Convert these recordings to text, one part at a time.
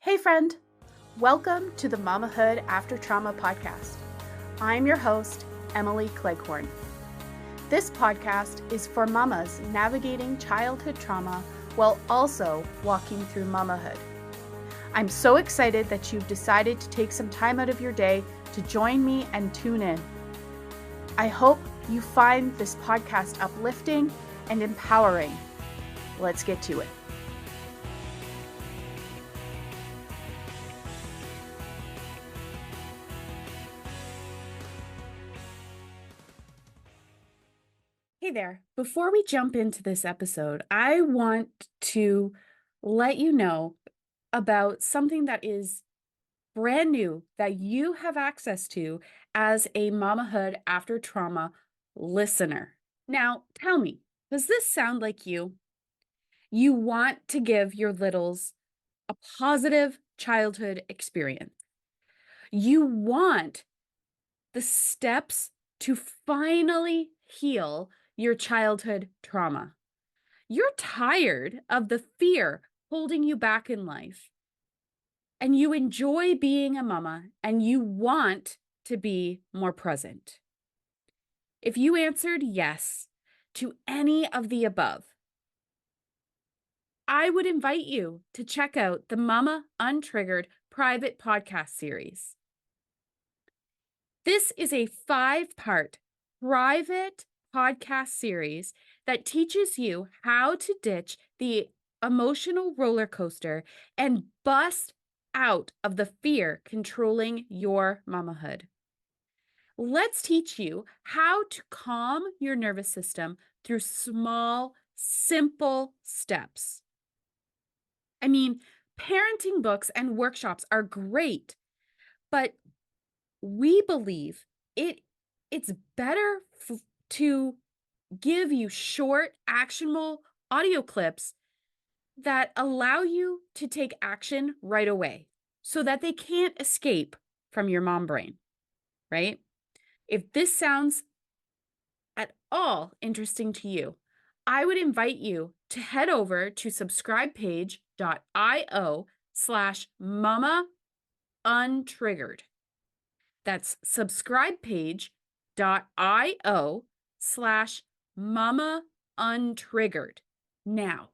Hey friend, welcome to the Mamahood After Trauma podcast. I'm your host, Emily Cleghorn. This podcast is for mamas navigating childhood trauma while also walking through mamahood. I'm so excited that you've decided to take some time out of your day to join me and tune in. I hope you find this podcast uplifting and empowering. Let's get to it. Hey there. Before we jump into this episode, I want to let you know about something that is brand new that you have access to as a Mamahood After Trauma listener. Now, tell me, does this sound like you? You want to give your littles a positive childhood experience. You want the steps to finally heal your childhood trauma. You're tired of the fear holding you back in life, and you enjoy being a mama, and you want to be more present. If you answered yes to any of the above, I would invite you to check out the Mama Untriggered private podcast series. This is a 5-part private podcast series that teaches you how to ditch the emotional roller coaster and bust out of the fear controlling your mamahood. Let's teach you how to calm your nervous system through small, simple steps. I mean, parenting books and workshops are great, but we believe it's better to give you short, actionable audio clips that allow you to take action right away so that they can't escape from your mom brain, right? If this sounds at all interesting to you, I would invite you to head over to subscribepage.io/mama untriggered. That's subscribepage.io/mama untriggered. Now,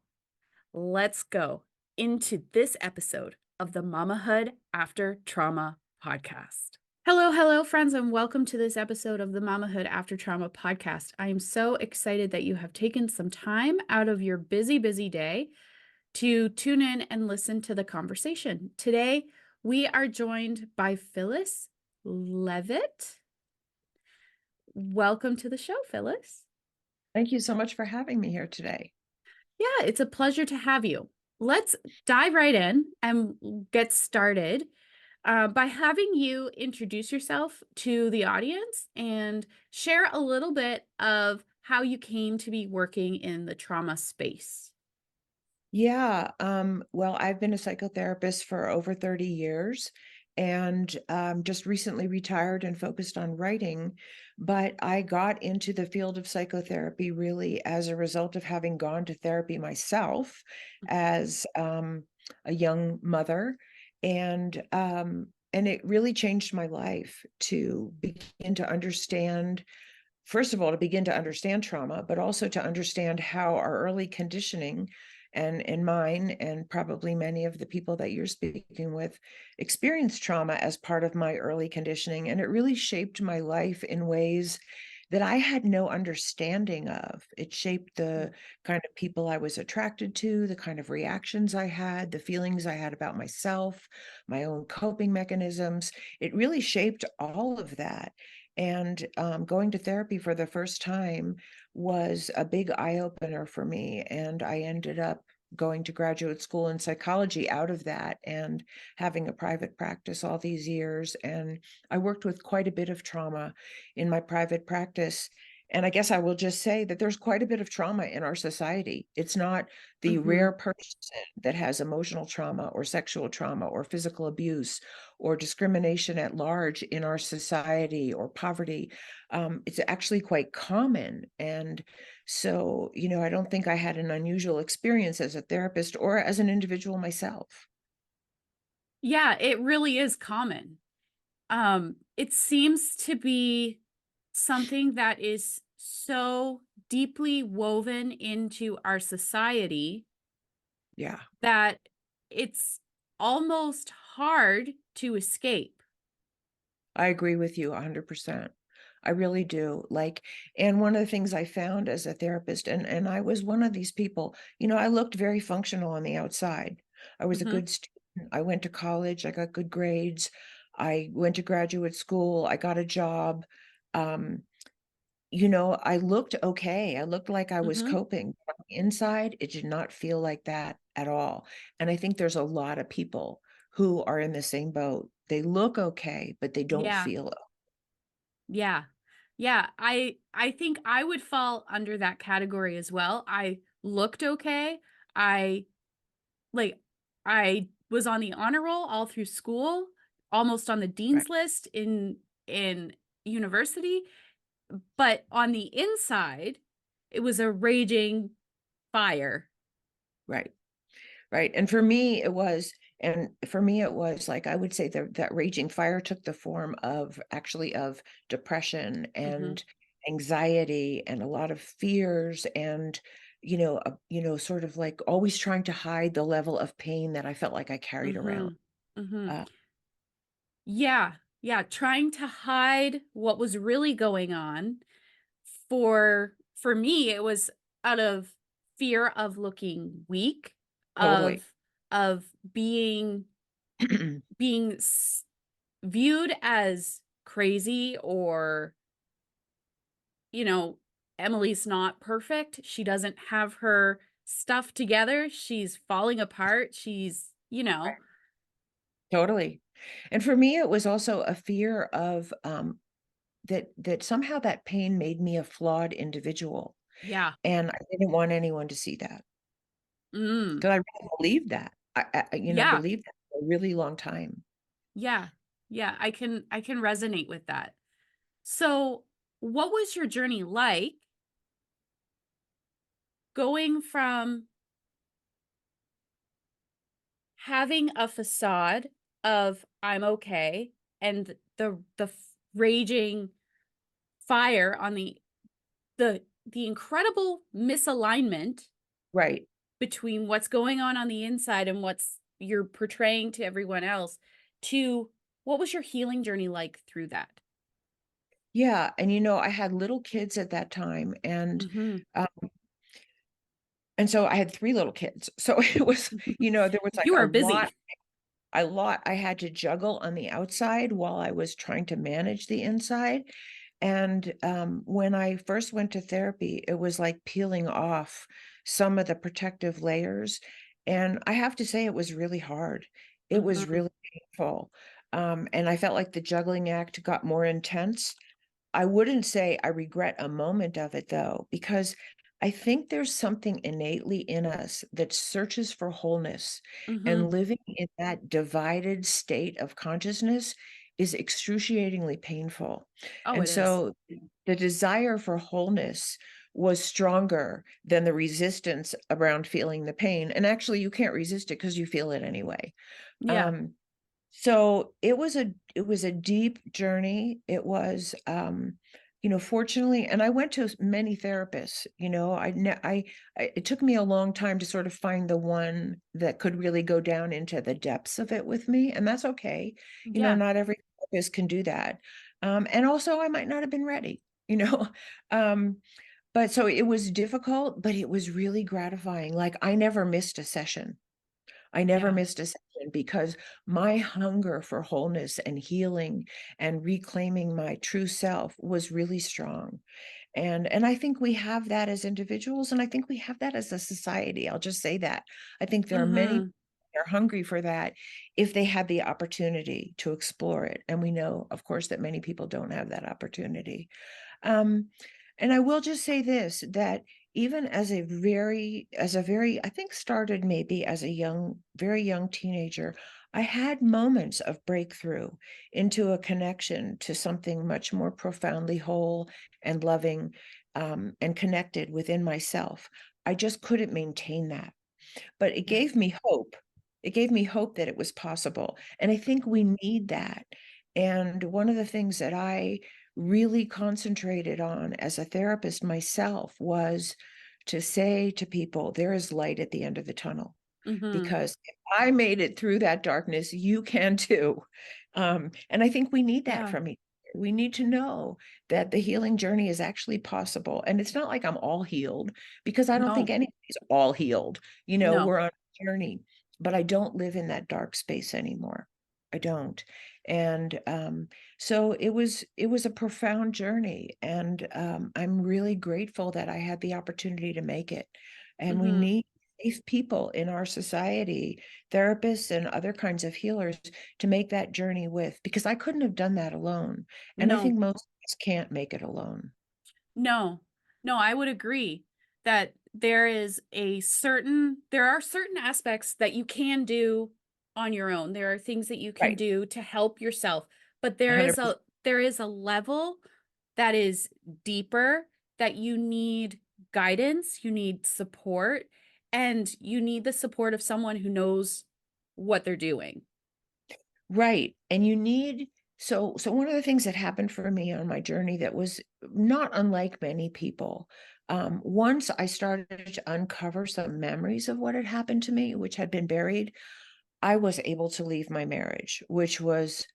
let's go into this episode of the Mamahood After Trauma podcast. Hello, friends, and welcome to this episode of the Mamahood After Trauma podcast. I am so excited that you have taken some time out of your busy day to tune in and listen to the conversation. Today, we are joined by Phyllis Levitt. Welcome to the show, Phyllis. Thank you so much for having me here today. Yeah, it's a pleasure to have you. Let's dive right in and get started by having you introduce yourself to the audience and share a little bit of how you came to be working in the trauma space. Yeah, well, I've been a psychotherapist for over 30 years and just recently retired and focused on writing. But I got into the field of psychotherapy really as a result of having gone to therapy myself as a young mother. And it really changed my life to begin to understand, first of all, to begin to understand trauma, but also to understand how our early conditioning and mine, and probably many of the people that you're speaking with, experienced trauma as part of my early conditioning. And it really shaped my life in ways that I had no understanding of. It shaped the kind of people I was attracted to, the kind of reactions I had, the feelings I had about myself, my own coping mechanisms. It really shaped all of that. And going to therapy for the first time was a big eye opener for me. And I ended up going to graduate school in psychology out of that and having a private practice all these years. And I worked with quite a bit of trauma in my private practice. And I guess I will just say that there's quite a bit of trauma in our society. It's not the rare person that has emotional trauma or sexual trauma or physical abuse or discrimination at large in our society or poverty. It's actually quite common. And so, I don't think I had an unusual experience as a therapist or as an individual myself. Yeah, it really is common. It seems to be something that is so deeply woven into our society Yeah. that it's almost hard to escape. I agree with you 100%. I really do. Like, and one of the things I found as a therapist, and I was one of these people, I looked very functional on the outside. I was a Mhm, good student. I went to college. I got good grades. I went to graduate school. I got a job. Um, I looked okay. I looked like I was mhm. coping. But on the inside, it did not feel like that at all. And I think there's a lot of people who are in the same boat. They look okay, but they don't Yeah, feel. yeah. Yeah, I think I would fall under that category as well. I looked okay. I like, I was on the honor roll all through school, almost on the Right, dean's list in university, but on the inside, it was a raging fire. right, right. And for me it was like, I would say that raging fire took the form of actually of depression Mhm, and anxiety and a lot of fears and sort of like always trying to hide the level of pain that I felt like I carried around. mhm, mhm. Uh, Yeah, yeah, trying to hide what was really going on. For me, it was out of fear of looking weak, Totally. of being viewed as crazy or, you know, Emily's not perfect. She doesn't have her stuff together. She's falling apart. Right. Totally. And for me, it was also a fear of that somehow that pain made me a flawed individual. yeah. And I didn't want anyone to see that Mm. because I really believed that. Yeah. Believed that for a really long time. Yeah. Yeah. I can resonate with that. So, what was your journey like going from having a facade of I'm okay and raging fire on the incredible misalignment Right. between what's going on the inside and what's you're portraying to everyone else, to what was your healing journey like through that? Yeah. And I had little kids at that time, Mhm. um, and so I had three little kids. So it was, there was like You a were lot, busy. a lot I had to juggle on the outside while I was trying to manage the inside. And when I first went to therapy, it was like peeling off some of the protective layers. And I have to say, it was really hard. It was Mhm. really painful. And I felt like the juggling act got more intense. I wouldn't say I regret a moment of it though, because I think there's something innately in us that searches for wholeness, and Mhm. living in that divided state of consciousness is excruciatingly painful. Oh, And it is. so the desire for wholeness was stronger than the resistance around feeling the pain. And actually, you can't resist it because you feel it anyway. Yeah. Um, so it was a deep journey. It was, fortunately, and I went to many therapists. It took me a long time to sort of find the one that could really go down into the depths of it with me, and that's okay. Yeah. Not every therapist can do that. And also I might not have been ready, you know. Um, but so it was difficult, but it was really gratifying. Like, I never missed a session. I never Yeah. missed a session because my hunger for wholeness and healing and reclaiming my true self was really strong. And I think we have that as individuals, and I think we have that as a society. I'll just say that. I think there are many Mhm. that are hungry for that if they had the opportunity to explore it. And we know, of course, that many people don't have that opportunity. Um, and I will just say this, that even as a very, I think started maybe as a very young teenager, I had moments of breakthrough into a connection to something much more profoundly whole and loving, and connected within myself. I just couldn't maintain that, but it Yeah. gave me hope. It gave me hope that it was possible. And I think we need that. And one of the things that I really concentrated on as a therapist myself was to say to people, there is light at the end of the tunnel. Mhm. Because if I made it through that darkness, you can too. And I think we need that Yeah. from each other. We need to know that the healing journey is actually possible. And it's not like I'm all healed, because I don't think No. anybody's all healed. No. We're on a journey, but I don't live in that dark space anymore. I don't. And so it was a profound journey. And I'm really grateful that I had the opportunity to make it. And we Mhm. need safe people in our society, therapists and other kinds of healers, to make that journey with, because I couldn't have done that alone. And I No. think most of us can't make it alone. No. No, I would agree that there are certain aspects that you can do on your own. There are things that you can Right. do to help yourself, but 100%. there is a level that is deeper, that you need guidance, you need support, and you need the support of someone who knows what they're doing. Right. And you need, so one of the things that happened for me on my journey that was not unlike many people, once I started to uncover some memories of what had happened to me, which had been buried, I was able to leave my marriage, which was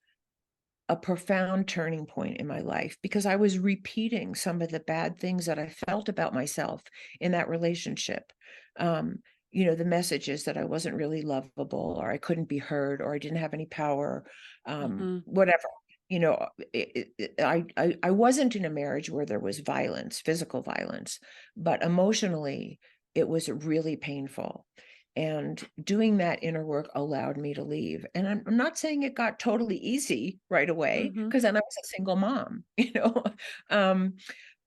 a profound turning point in my life, because I was repeating some of the bad things that I felt about myself in that relationship. Um, the messages that I wasn't really lovable, or I couldn't be heard, or I didn't have any power, Mhm. whatever. I wasn't in a marriage where there was violence, physical violence, but emotionally, it was really painful. And doing that inner work allowed me to leave. And I'm not saying it got totally easy right away, Mhm. because then I was a single mom, um,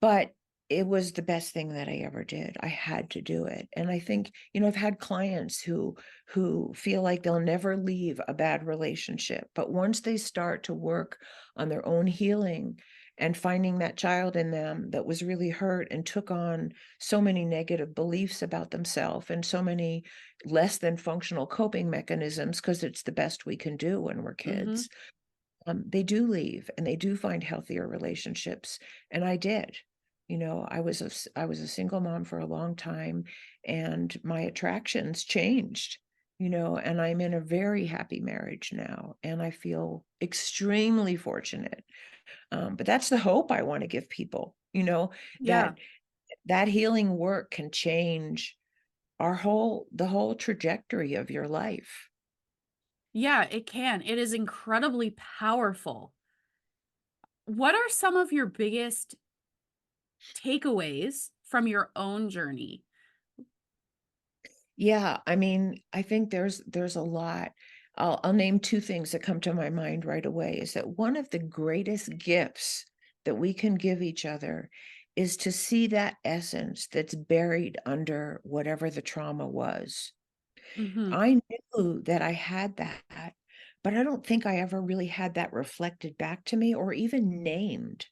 but it was the best thing that I ever did. I had to do it. And I think, I've had clients who feel like they'll never leave a bad relationship, but once they start to work on their own healing and finding that child in them that was really hurt and took on so many negative beliefs about themselves and so many less than functional coping mechanisms, because it's the best we can do when we're Mhm. kids, they do leave and they do find healthier relationships. And I did. I was a single mom for a long time, and my attractions changed, and I'm in a very happy marriage now, and I feel extremely fortunate. But that's the hope I want to give people, Yeah. that that healing work can change the whole trajectory of your life. Yeah, it can. It is incredibly powerful. What are some of your biggest takeaways from your own journey? Yeah, I mean, I think there's a lot. I'll name two things that come to my mind right away. Is that one of the greatest gifts that we can give each other is to see that essence that's buried under whatever the trauma was. Mhm. I knew that I had that, but I don't think I ever really had that reflected back to me or even named,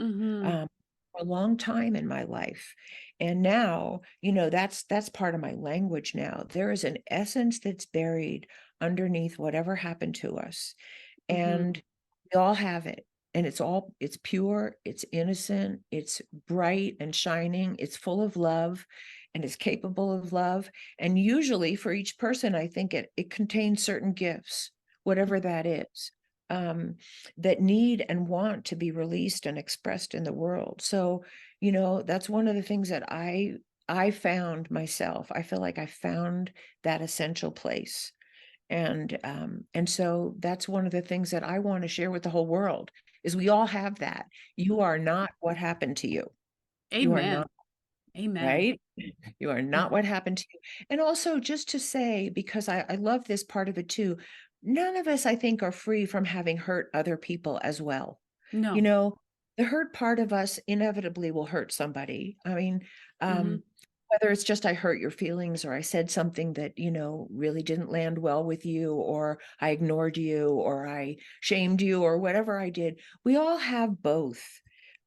Mhm. um, for a long time in my life. And now, that's part of my language now. There is an essence that's buried underneath whatever happened to us. Mhm. And we all have it. And it's pure, it's innocent, it's bright and shining, it's full of love, and it's capable of love. And usually for each person, I think it contains certain gifts, whatever that is, um, that need and want to be released and expressed in the world. So, that's one of the things that I found myself. I feel like I found that essential place. And so that's one of the things that I want to share with the whole world, is we all have that. You are not what happened to you. You are not, Amen. Amen. right? You are not what happened to you. And also, just to say, because I love this part of it too, none of us, I think, are free from having hurt other people as well. You No. know, the hurt part of us inevitably will hurt somebody. I mean, Mhm. whether it's just I hurt your feelings, or I said something that, really didn't land well with you, or I ignored you, or I shamed you, or whatever I did, we all have both.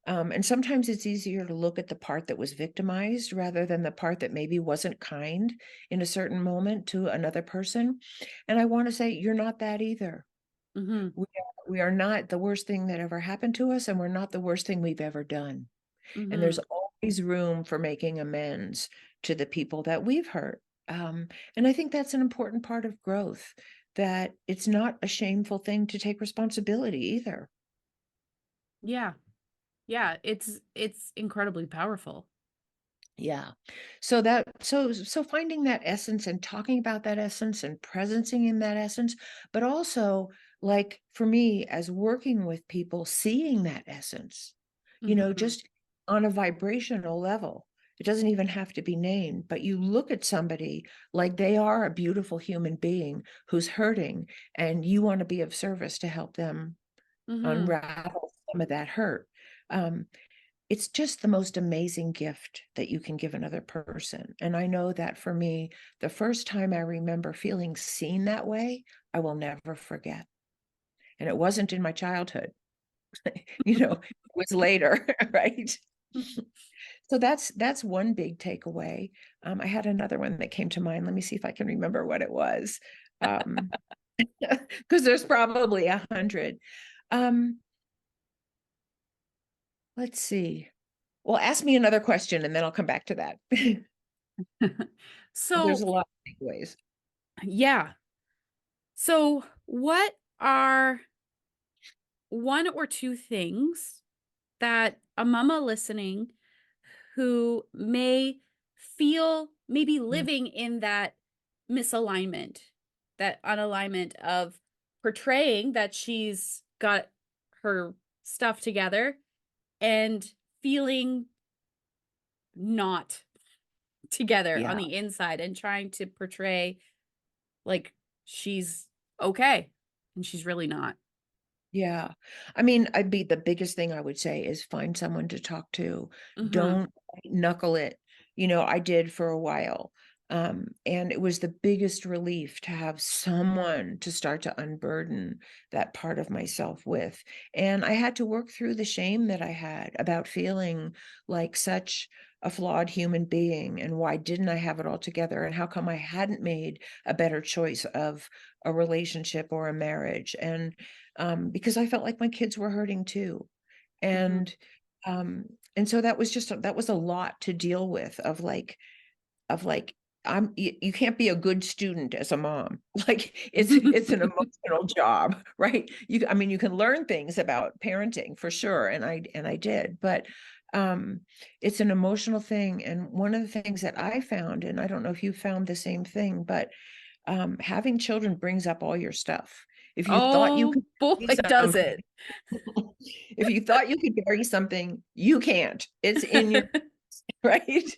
And sometimes it's easier to look at the part that was victimized rather than the part that maybe wasn't kind in a certain moment to another person. And I want to say, you're not that either. Mhm. We are not the worst thing that ever happened to us, and we're not the worst thing we've ever done. And there's Mhm. always room for making amends to the people that we've hurt. And I think that's an important part of growth, that it's not a shameful thing to take responsibility either. Yeah. Yeah, it's incredibly powerful. Yeah. So finding that essence and talking about that essence and presencing in that essence, but also, like, for me, as working with people, seeing that essence, Mhm. just on a vibrational level. It doesn't even have to be named, but you look at somebody like they are a beautiful human being who's hurting, and you want to be of service to help them Mhm. unravel some of that hurt. Um, it's just the most amazing gift that you can give another person. And I know that for me, the first time I remember feeling seen that way, I will never forget. And it wasn't in my childhood, it was later, right? So that's one big takeaway. I had another one that came to mind. Let me see if I can remember what it was. Because there's probably 100. Um, let's see. Well, ask me another question and then I'll come back to that. There's So, a lot of takeaways. yeah. So, what are one or two things that a mama listening who may feel maybe Mm, living in that misalignment, that unalignment of portraying that she's got her stuff together and feeling not together on yeah. the inside and trying to portray like she's okay and she's really not. Yeah. I mean, the biggest thing I would say is find someone to talk to. Mhm. Don't knuckle it. I did for a while. And it was the biggest relief to have someone to start to unburden that part of myself with. And I had to work through the shame that I had about feeling like such a flawed human being, and why didn't I have it all together, and how come I hadn't made a better choice of a relationship or a marriage. And because I felt like my kids were hurting too. Mhm. And um, and so that was a lot to deal with, of like, you can't be a good student as a mom. Like, it's an emotional job, right? I mean, you can learn things about parenting for sure, and I did, but um, it's an emotional thing. And one of the things that I found, and I don't know if you found the same thing, but having children brings up all your stuff. If you thought you Oh could boy, bury does something, it. if you thought you could bury something, you can't. It's in your right.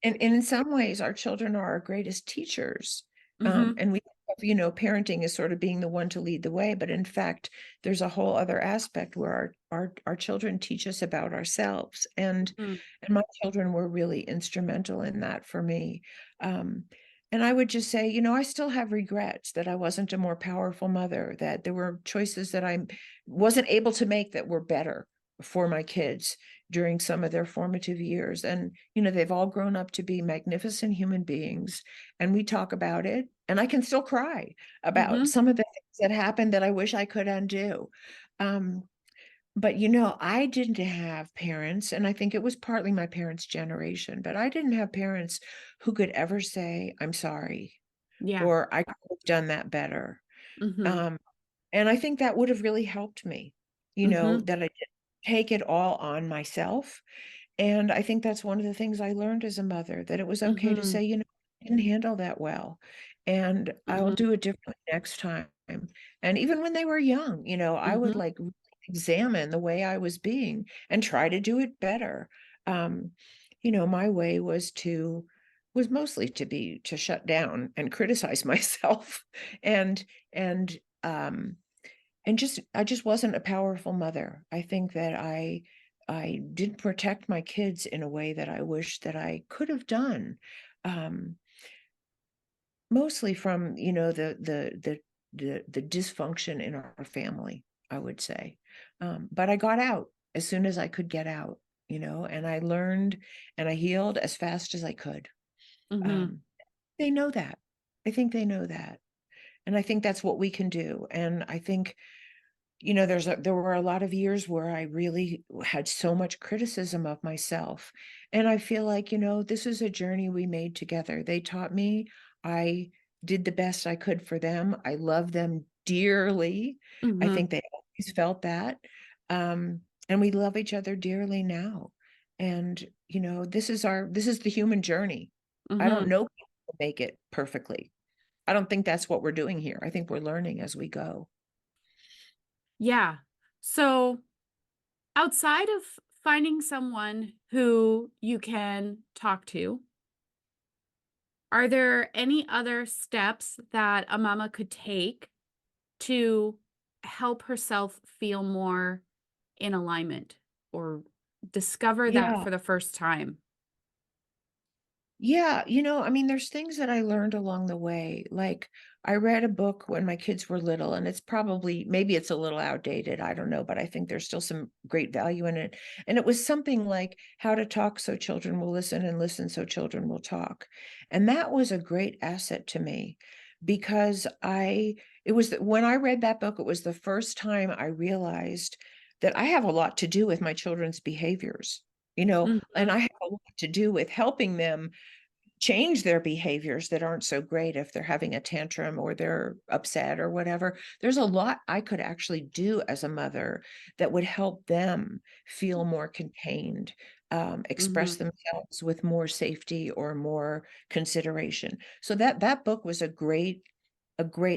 And in some ways, our children are our greatest teachers. Mhm. And we have, parenting is sort of being the one to lead the way, but in fact, there's a whole other aspect where our children teach us about ourselves. Mhm. And my children were really instrumental in that for me. Um, and I would just say, I still have regrets that I wasn't a more powerful mother, that there were choices that I wasn't able to make that were better for my kids during some of their formative years. And, they've all grown up to be magnificent human beings. And we talk about it. And I can still cry about Mhm. some of the things that happened that I wish I could undo. Um, but, I didn't have parents, and I think it was partly my parents' generation, but I didn't have parents who could ever say, I'm sorry, Yeah. or I could have done that better. Mhm. Um, and I think that would have really helped me, Mhm. that I didn't take it all on myself. And I think that's one of the things I learned as a mother, that it was okay to Mhm. say, I didn't handle that well, and I'll Mhm. do it differently next time. And even when they were young, I would Mhm. like examine the way I was being and try to do it better. Um, my way was mostly to shut down and criticize myself, and and um I just wasn't a powerful mother. I think that I didn't protect my kids in a way that I wish that I could have done. Um, Mostly from, the dysfunction in our family, I would say. But I got out as soon as I could get out, and I learned and I healed as fast as I could. Mhm. Um, they know that. I think they know that. And I think that's what we can do. And I think, there were a lot of years where I really had so much criticism of myself. And I feel like, this is a journey we made together. They taught me, I did the best I could for them. I love them dearly. I Mhm. think they always felt that. And we love each other dearly now. And, this is the human journey. I don't Mhm. know people who make it perfectly. I don't think that's what we're doing here. I think we're learning as we go. Yeah. So, outside of finding someone who you can talk to, are there any other steps that a mama could take to help herself feel more in alignment or discover that Yeah. for the first time? Yeah, I mean, there's things that I learned along the way. Like, I read a book when my kids were little, and maybe it's a little outdated. I don't know, but I think there's still some great value in it. And it was something like How to Talk So Children Will Listen and Listen So Children Will Talk. And that was a great asset to me because when I read that book, it was the first time I realized that I have a lot to do with my children's behaviors, and Mhm. I have a lot to do with helping them change their behaviors that aren't so great if they're having a tantrum or they're upset or whatever. There's a lot I could actually do as a mother that would help them feel more contained, express Mhm. themselves with more safety or more consideration. So that book was a great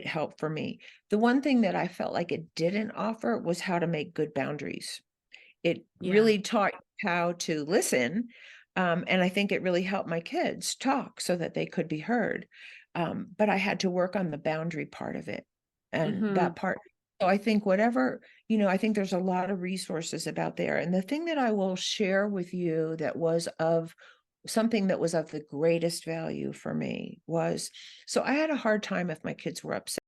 help for me. The one thing that I felt like it didn't offer was how to make good boundaries. It Yeah. really taught how to listen, and I think it really helped my kids talk so that they could be heard, but I had to work on the boundary part of it, and Mhm. that part so I think I think there's a lot of resources about there, and the thing that I will share with you that was of something that was of the greatest value for me was, so I had a hard time if my kids were upset.